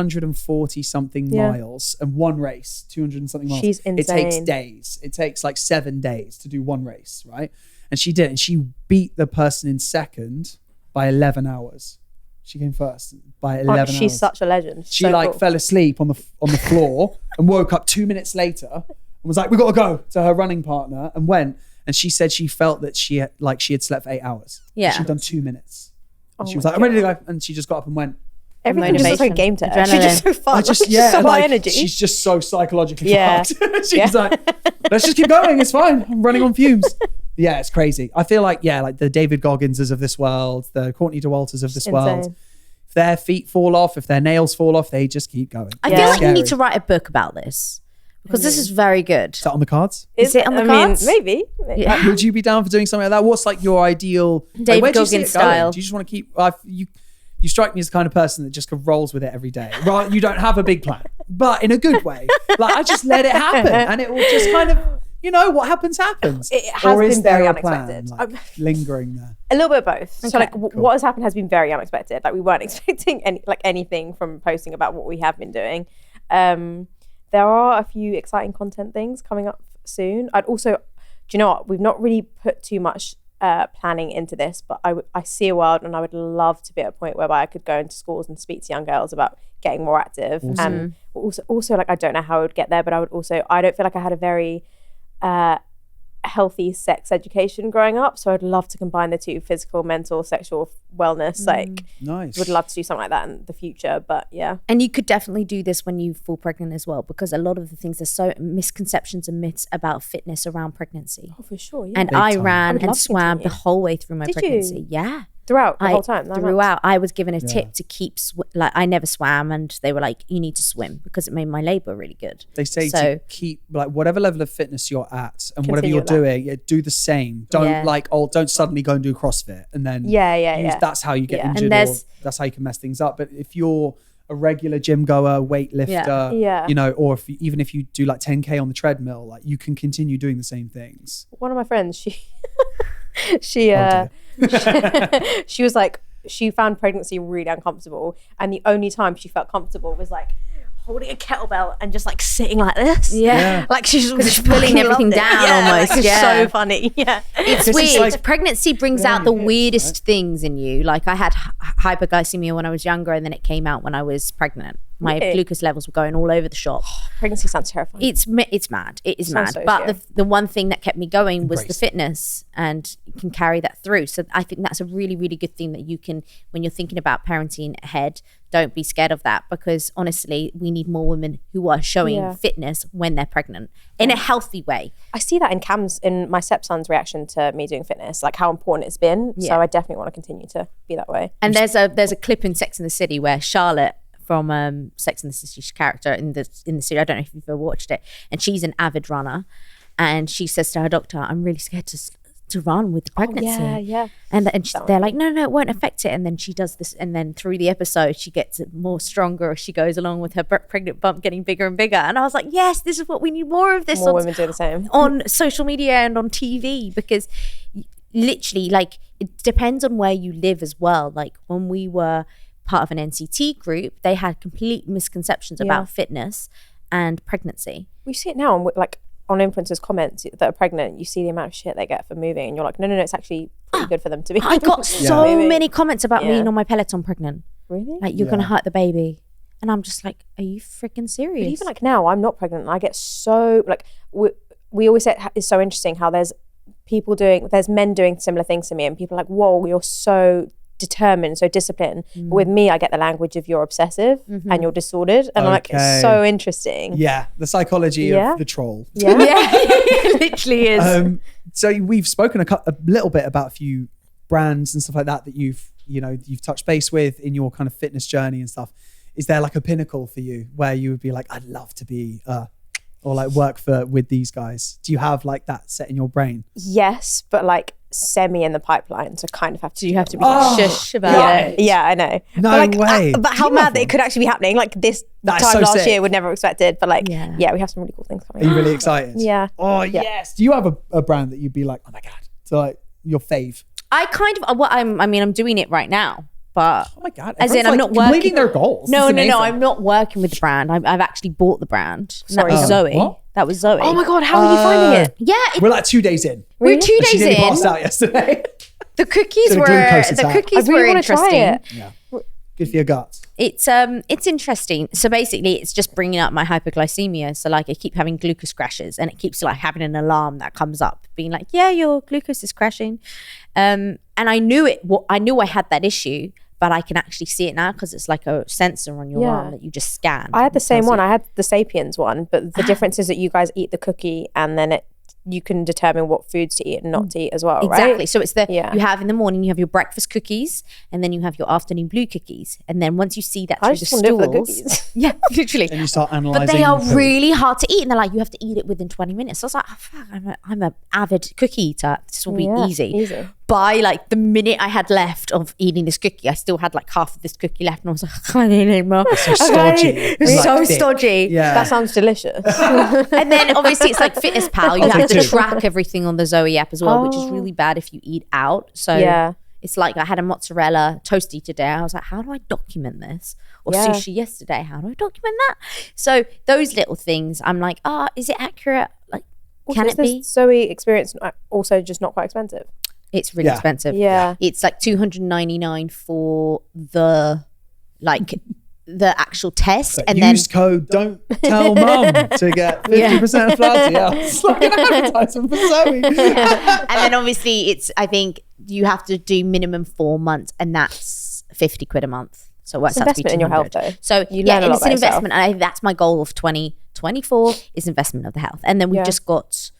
240 something Yeah. miles, and one race, 200 and something miles. She's It takes insane. days. It takes like 7 days to do one race, right? And she did, and she beat the person in second by 11 hours. She came first by 11 She's hours. such a legend. She So like cool. fell asleep on the floor and woke up 2 minutes later and was like, "We got to go," to her running partner, and went. And she said she felt that she had slept for 8 hours. Yeah. She'd done 2 minutes. And she Oh was my like, "I'm ready to go," and she just got up and went. Everything just looks like a game to her. She's just so fun. I just She's so and, high like, energy. She's just so psychologically Yeah. fucked. She's like, "Let's just keep going. It's fine. I'm running on fumes." Yeah, it's crazy. I feel like like the David Gogginses of this world, the Courtney DeWalters of this world. Insane. If their feet fall off, if their nails fall off, they just keep going. I Yeah. feel like you Scary. need to write a book about this, because this is very good. Is that on the cards? Is it on the cards? Maybe. Yeah. Would you be down for doing something like that? What's like your ideal David where do you see Goggins it going? style. Do you just want to keep? You strike me as the kind of person that just kind of rolls with it every day. Right? You don't have a big plan, but in a good way. Like I just let it happen, and it will just kind of, what happens happens. It has or is been there very a plan unexpected. like, lingering there? A little bit of both. So Okay, like what has happened has been very unexpected. Like we weren't expecting anything from posting about what we have been doing. There are a few exciting content things coming up soon. I'd also, do you know what? We've not really put too much planning into this, but I see a world and I would love to be at a point whereby I could go into schools and speak to young girls about getting more active. And also like I don't know how I would get there, but I don't feel like I had a very healthy sex education growing up, so I'd love to combine the two: physical, mental, sexual wellness. Like Nice. would love to do something like that in the future, but yeah. And you could definitely do this when you fall pregnant as well, because a lot of the things, there's so misconceptions and myths about fitness around pregnancy. Oh, for sure, yeah. And Big I time. I ran would and love to swam the continue. whole way through my Did you? pregnancy. Yeah. throughout the whole time. 9 months. Throughout, I was given a tip to keep, like I never swam, and they were like, you need to swim, because it made my labor really good. They say So- to keep like whatever level of fitness you're at and whatever Continue you're that. doing, do the same. Don't Yeah. don't suddenly go and do CrossFit and then Yeah. that's how you get Yeah. And injured, or there's- that's how you can mess things up. But if you're a regular gym goer, weightlifter, Yeah. or even if you do like 10K on the treadmill, like you can continue doing the same things. One of my friends, she was like, she found pregnancy really uncomfortable, and the only time she felt comfortable was like holding a kettlebell and just like sitting like this. Yeah. Like she's it's pulling everything down almost, It's yeah. so funny. Yeah. It's This is weird. like- Pregnancy brings out the weirdest things in you. Like I had hyperglycemia when I was younger, and then it came out when I was pregnant. My glucose levels were going all over the shop. Pregnancy sounds terrifying. It's mad. It is mad. But the one thing that kept me going was the fitness, and you can carry that through. So I think that's a really, really good thing that you can, when you're thinking about parenting ahead, don't be scared of that, because honestly, we need more women who are showing fitness when they're pregnant in a healthy way. I see that in my stepson's reaction to me doing fitness, like how important it's been. Yeah. So I definitely want to continue to be that way. And there's a clip in Sex and the City where Charlotte from Sex and the City's character in the series, I don't know if you've ever watched it, and she's an avid runner, and she says to her doctor, "I'm really scared to run with the pregnancy." And they're like, no, it won't affect it. And then she does this, and then through the episode she gets more stronger as she goes along, with her pregnant bump getting bigger and bigger. And I was like, yes, this is what we need more of this. More women do the same on social media and on TV, because literally, like, it depends on where you live as well. Like when we were part of an NCT group, they had complete misconceptions about fitness and pregnancy. We see it now on influencers' comments that are pregnant. You see the amount of shit they get for moving, and you're like, no, it's actually pretty good for them to be. I got so many comments about being on my Peloton pregnant. Really? Like, you're gonna hurt the baby, and I'm just like, are you freaking serious? But even like now, I'm not pregnant, and I get so like we always say it's so interesting how there's men doing similar things to me, and people are like, whoa, you're so determined, so disciplined. But with me, I get the language of you're obsessive and you're disordered, and I'm like, it's so interesting. Yeah, the psychology of the troll. Yeah, it literally is. So we've spoken a little bit about a few brands and stuff like that you've touched base with in your kind of fitness journey and stuff. Is there like a pinnacle for you where you would be like, I'd love to be or like work with these guys? Do you have like that set in your brain? Yes, but like semi in the pipeline, so kind of have to. You have to be shush about it. Yeah, I know. No way. But how mad that it could actually be happening. Like this time last year would never have expected. But like, we have some really cool things coming. Are you really excited? Yeah. Oh yes. Do you have a brand that you'd be like, oh my god, so like your fave? I kind of. I'm doing it right now. But oh my god! As in, I'm not working their goals. No. I'm not working with the brand. I've actually bought the brand. And that was Zoe. What? That was Zoe. Oh my god! How are you finding it? Yeah, we're like 2 days in. We're 2 days she nearly in. passed out yesterday. The cookies were interesting. Yeah. Good for your guts. It's interesting. So basically, it's just bringing up my hypoglycemia. So like, I keep having glucose crashes, and it keeps like having an alarm that comes up, being like, "Yeah, your glucose is crashing." And I knew it. I knew I had that issue, but I can actually see it now because it's like a sensor on your arm that you just scan. I had the same one. I had the Sapiens one, but the difference is that you guys eat the cookie, and then you can determine what foods to eat and not to eat as well, right? Exactly. So it's you have in the morning, you have your breakfast cookies, and then you have your afternoon blue cookies. And then once you see that through the stools, yeah, literally. And you start analysing. But they are really hard to eat, and they're like, you have to eat it within 20 minutes. So I was like, oh, fuck, I'm an avid cookie eater. This will be easy. By like the minute I had left of eating this cookie, I still had like half of this cookie left, and I was like, I can't eat anymore. It's so stodgy. It's so stodgy. Yeah. That sounds delicious. And then obviously it's like Fitness Pal. You have to track everything on the Zoe app as well, which is really bad if you eat out. So it's like, I had a mozzarella toasty today. I was like, how do I document this? Or sushi yesterday, how do I document that? So those little things, I'm like, is it accurate? Like, can it be? Zoe experience also just not quite expensive? It's really expensive. Yeah. It's like $299 for the actual test. So and use code don't tell mum to get 50% flat. Yeah. It's like an advertisement for Zoe. And then obviously I think you have to do minimum 4 months, and that's 50 quid a month. So it works out to be 200. In your health though. So you learn a lot it's an investment. And that's my goal of 2024 is investment of the health. And then we've just got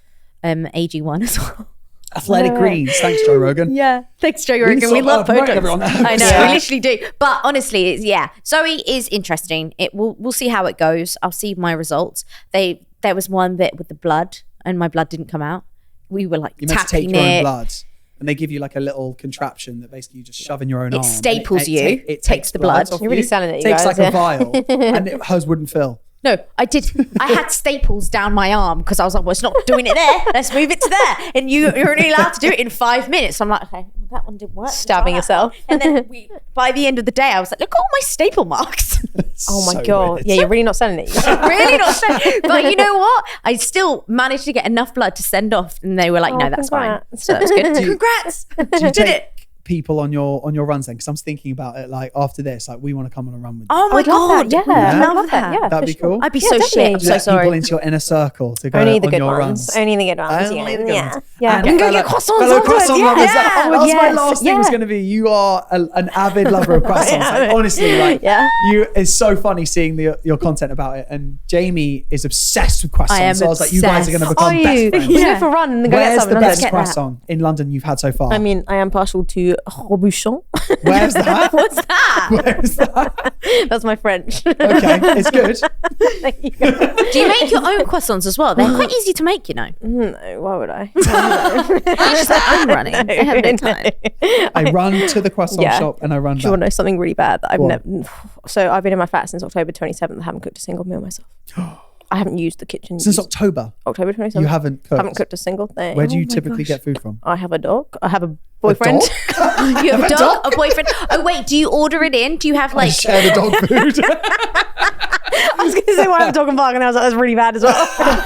AG1 as well. Athletic Greens. Thanks, Joe Rogan. Yeah. Thanks, Joe Rogan. We love Botox. I know. We literally do. But honestly, Zoe is interesting. We'll see how it goes. I'll see my results. There was one bit with the blood, and my blood didn't come out. We were like tapping tapping take your own it. blood. And they give you like a little contraption that basically you just shove in your own arm. It staples you. It takes the blood. off You're really you. selling it, you takes guys, like a vial, and hers wouldn't fill. No, I did. I had staples down my arm because I was like, well, it's not doing it there. Let's move it to there. And you're only allowed to do it in 5 minutes. So I'm like, okay, that one didn't work. Stabbing yourself. And then by the end of the day, I was like, look at all my staple marks. Oh my So God. weird. Yeah, you're really not selling it. Really not saying. But you know what? I still managed to get enough blood to send off. And they were like, no, that's fine. Congrats. So that's good. Congrats. Do you Did take it. people on your runs then? Because I'm thinking about it, like after this, like we want to come on a run with you. Oh my I'd love God. that. Yeah, I I'd love that. Yeah, That'd be for sure. cool. I'd be Yeah, so definitely. shit. I'm so Let sorry. people into your inner circle to go Only the on good your ones. runs. Only the good ones. Only the good Yeah. ones. Yeah. And You can go fellow- get croissants fellow afterwards. croissant Yeah. lovers. Yeah. That was my Yes. last thing was Yeah. going to be, you are an avid lover of croissants. Like, honestly, like Yeah. it's so funny seeing your content about it. And Jamie is obsessed with croissants. I am So I was like, you guys are going to obsessed. become Are best you? friends. We go for a run and then go get Where's some. the and then best get that. croissant in London you've had so far? I mean, I am partial to Robuchon. Where's that? What's that? Where's that? That's my French. Okay, it's good. Thank you. Do you make your own croissants as well? They're quite easy to make, you know. No, why would I? It's just like I'm running. I have no time. I run to the croissant Yeah. shop and I run Do you want to back. know something really bad that I've Go never? So I've been in my flat since October 27th. I haven't cooked a single meal myself. I haven't used the kitchen Since October, October 27th. you haven't I haven't cooked. cooked a single thing. Where do you typically get food from? I have a dog. I have a boyfriend. dog? You have a dog, a boyfriend. Oh wait, do you order it in? Do you have like? Share the dog food. I was going to say why I have a dog and bark, and I was like, that's really bad as well.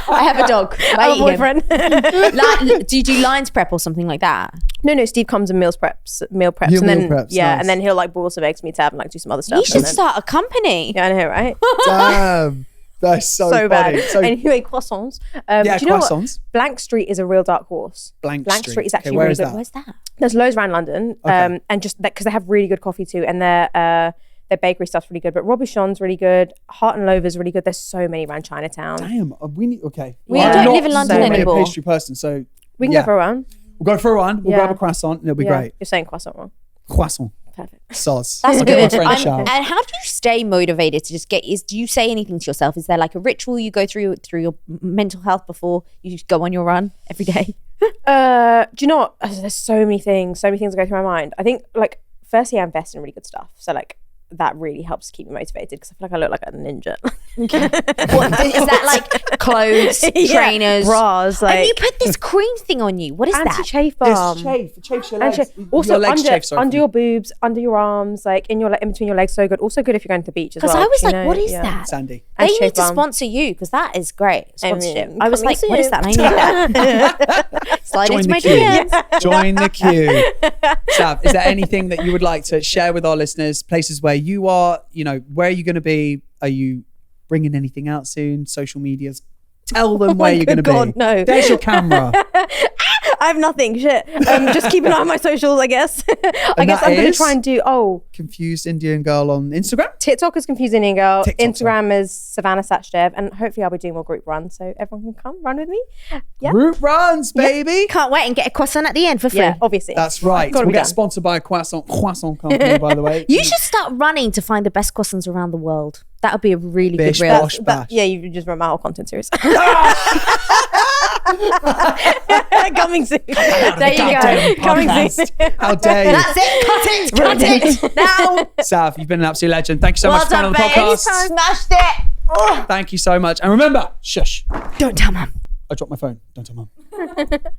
I have a dog. I have a boyfriend. Do you do lines prep or something like that? No, Steve comes and meal preps, Your and then meal preps, yeah, nice. and then he'll like boil some eggs for me to have and like do some other stuff. You should and then, start a company. Yeah, I know, right? Damn. That's so funny. bad. So, Anyway, croissants. yeah, do you know what? croissants. Blank Street is a real dark horse. Blank Street Street. is actually Okay, where really is good. that? Where's that? There's loads around London, Okay. and just because they have really good coffee too, and their bakery stuff's really good. But Robuchon's really good. Heart and Lover's really good. There's so many around Chinatown. Damn, we need. Okay, We I'm don't not live in London so really anymore. a pastry person, so We can yeah. go for a run. We'll go for a run. We'll Yeah. grab a croissant, and it'll be Yeah. great. You're saying croissant wrong. Croissant, Perfect. sauce. That's I'll get my good. French out. And how do you stay motivated to just get? Do you say anything to yourself? Is there like a ritual you go through your mental health before you just go on your run every day? Do you know what? There's so many things that go through my mind. I think like firstly, I invest in really good stuff. So like that really helps keep me motivated because I feel like I look like a ninja. What, is that like clothes, Yeah. trainers, bras, and like you put this cream thing on you. What is that? anti-chafe balm. It chafes your And legs. also your legs chafe, sorry. under your boobs, under your arms, like in between your legs. So good. Also good if you're going to the beach as well. Because I was you like, know? what is Yeah. that? Sandy. They Anti-chafe need to balm. sponsor you because that is great sponsorship. mean, I was coming like, what is soon. that? I need that. Slide Join into the my queue. DMs. Join the queue. Sav, is there anything that you would like to share with our listeners? Places where you are, where are you going to be? Are you bringing anything out soon? Social medias? Tell them where you're going to be. God, no. There's your camera. I have nothing. Shit. Just keep an eye on my socials, I guess. I guess that I'm going is? to try and do. Confused Indian girl on Instagram. TikTok is Confused Indian Girl. TikTok, Instagram is Savannah Sachdev, and hopefully I'll be doing more group runs so everyone can come run with me. Yeah. Group runs, baby. Can't wait and get a croissant at the end for free. Yeah, obviously. That's right. Gotta We'll be get done. sponsored by a croissant company, by the way. You should start running to find the best croissants around the world. That would be a really Bish, good reel. bosh, bash. Yeah, you just run my whole content series. Coming soon. There you Goddamn go. Coming podcast. soon. How dare you? That's it. Cut it now. Sav, you've been an absolute legend. Thank you so Well much for coming on done, the babe. podcast. Smashed it. Thank you so much. And remember, shush. Don't tell mum. I dropped my phone. Don't tell mum.